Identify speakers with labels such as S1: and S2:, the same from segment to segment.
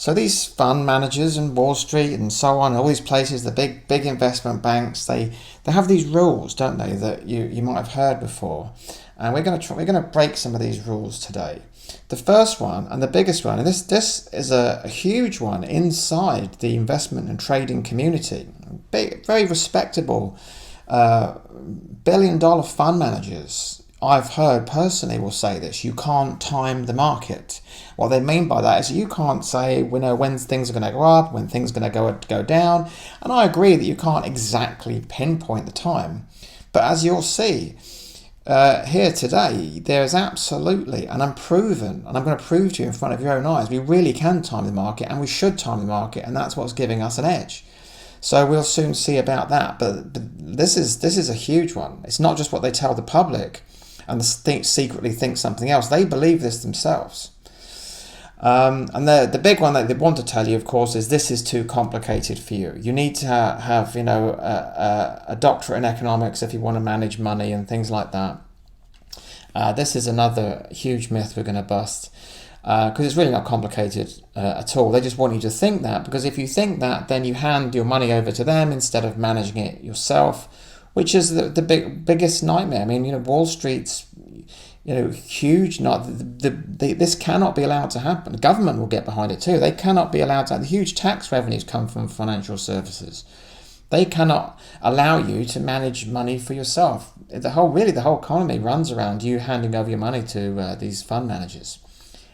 S1: So these fund managers and Wall Street and so on, all these places, the big investment banks, they have these rules, don't they, that you might have heard before, and we're going to break some of these rules today. The first one and the biggest one, and this is a huge one inside the investment and trading community, very respectable billion-dollar fund managers, I've heard personally, will say this: you can't time the market. What they mean by that is you can't say when things are going to go up, when things are going to go down. And I agree that you can't exactly pinpoint the time. But as you'll see here today, there is absolutely, and I'm going to prove to you in front of your own eyes, we really can time the market, and we should time the market, and that's what's giving us an edge. So we'll soon see about that. But this is a huge one. It's not just what they tell the public and secretly think something else. They believe this themselves. And the big one that they want to tell you, of course, is this is too complicated for you. You need to have a doctorate in economics if you want to manage money and things like that. This is another huge myth we're going to bust, because it's really not complicated at all. They just want you to think that, because if you think that, then you hand your money over to them instead of managing it yourself, which is the biggest nightmare. I mean, Wall Street's, huge. This cannot be allowed to happen. The government will get behind it too. They cannot be allowed to. The huge tax revenues come from financial services. They cannot allow you to manage money for yourself. The whole economy runs around you handing over your money to these fund managers.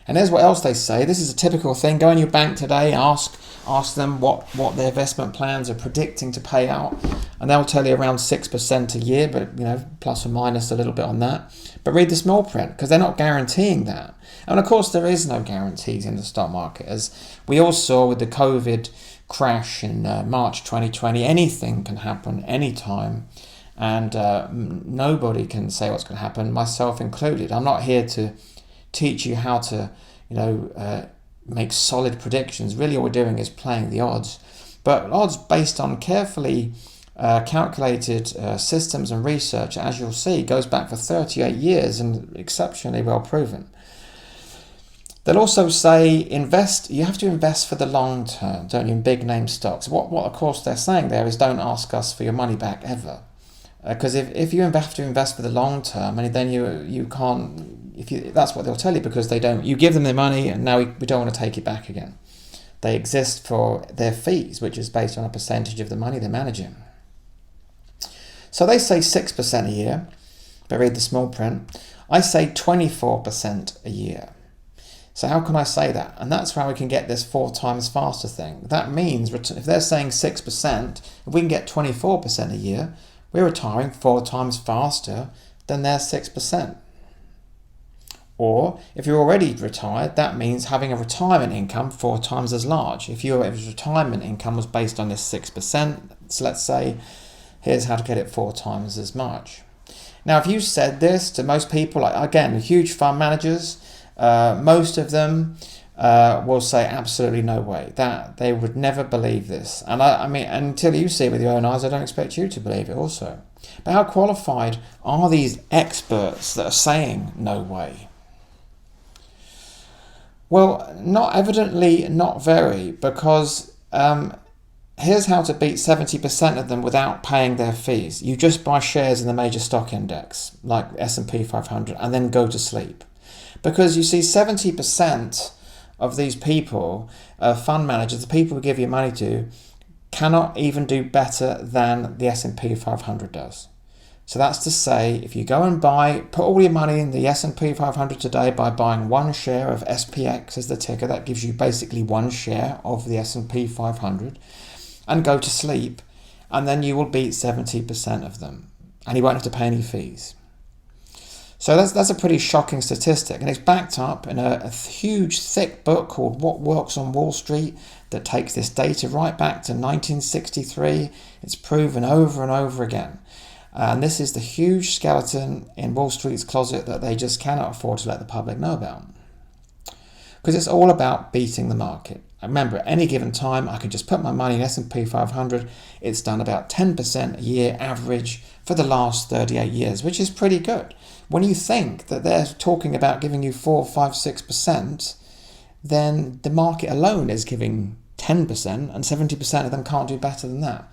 S1: And here's what else they say. This is a typical thing. Go in your bank today, ask them what their investment plans are predicting to pay out, and they'll tell you around 6% a year, but plus or minus a little bit on that. But read the small print, because they're not guaranteeing that. And of course, there is no guarantees in the stock market, as we all saw with the COVID crash in March 2020. Anything can happen anytime, and nobody can say what's going to happen, myself included. I'm not here to teach you how to, make solid predictions. Really, all we're doing is playing the odds. But odds based on carefully calculated systems and research, as you'll see, goes back for 38 years and exceptionally well proven. They'll also say you have to invest for the long term, don't you, in big name stocks. What of course they're saying there is don't ask us for your money back ever. Because if you have to invest for the long term, and then you can't, that's what they'll tell you, because they don't. You give them their money, and now we don't want to take it back again. They exist for their fees, which is based on a percentage of the money they're managing. So they say 6% a year, but read the small print. I say 24% a year. So how can I say that? And that's how we can get this 4 times faster thing. That means if they're saying 6%, if we can get 24% a year, we're retiring 4 times faster than their 6%. Or if you're already retired, that means having a retirement income 4 times as large. If your retirement income was based on this 6%, so let's say, here's how to get it 4 times as much. Now, if you said this to most people, again, huge fund managers, most of them will say absolutely no way. That they would never believe this. And I mean, until you see it with your own eyes, I don't expect you to believe it also. But how qualified are these experts that are saying no way? Well, not very, because here's how to beat 70% of them without paying their fees. You just buy shares in the major stock index, like S&P 500, and then go to sleep. Because you see, 70% of these people, fund managers, the people who give you money to, cannot even do better than the S&P 500 does. So that's to say, if you go and put all your money in the S&P 500 today by buying 1 share of SPX as the ticker, that gives you basically 1 share of the S&P 500, and go to sleep, and then you will beat 70% of them, and you won't have to pay any fees. So that's a pretty shocking statistic, and it's backed up in a huge, thick book called What Works on Wall Street that takes this data right back to 1963. It's proven over and over again. And this is the huge skeleton in Wall Street's closet that they just cannot afford to let the public know about. Because it's all about beating the market. Remember, at any given time, I can just put my money in S&P 500. It's done about 10% a year average for the last 38 years, which is pretty good. When you think that they're talking about giving you 4, 5, 6%, then the market alone is giving 10%, and 70% of them can't do better than that.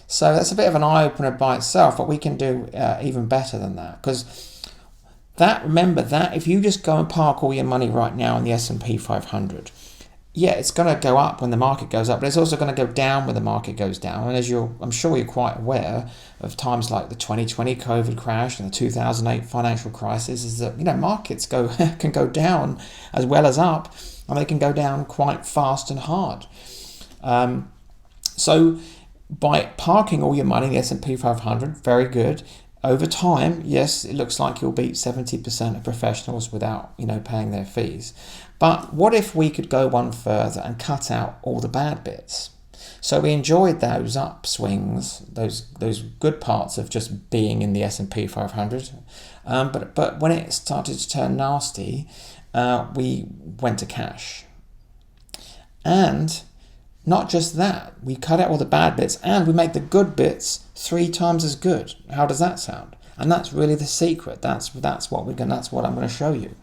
S1: So that's a bit of an eye-opener by itself, but we can do even better than that. Because remember that if you just go and park all your money right now in the S&P 500, yeah, it's going to go up when the market goes up, but it's also going to go down when the market goes down. And I'm sure you're quite aware of times like the 2020 COVID crash and the 2008 financial crisis, is that markets can go down as well as up, and they can go down quite fast and hard. So by parking all your money in the S&P 500, very good. Over time, yes, it looks like you'll beat 70% of professionals without, paying their fees. But what if we could go one further and cut out all the bad bits? So we enjoyed those upswings, those good parts of just being in the S&P 500. But when it started to turn nasty, we went to cash. And not just that, we cut out all the bad bits and we make the good bits 3 times as good. How does that sound? And that's really the secret. That's what I'm going to show you.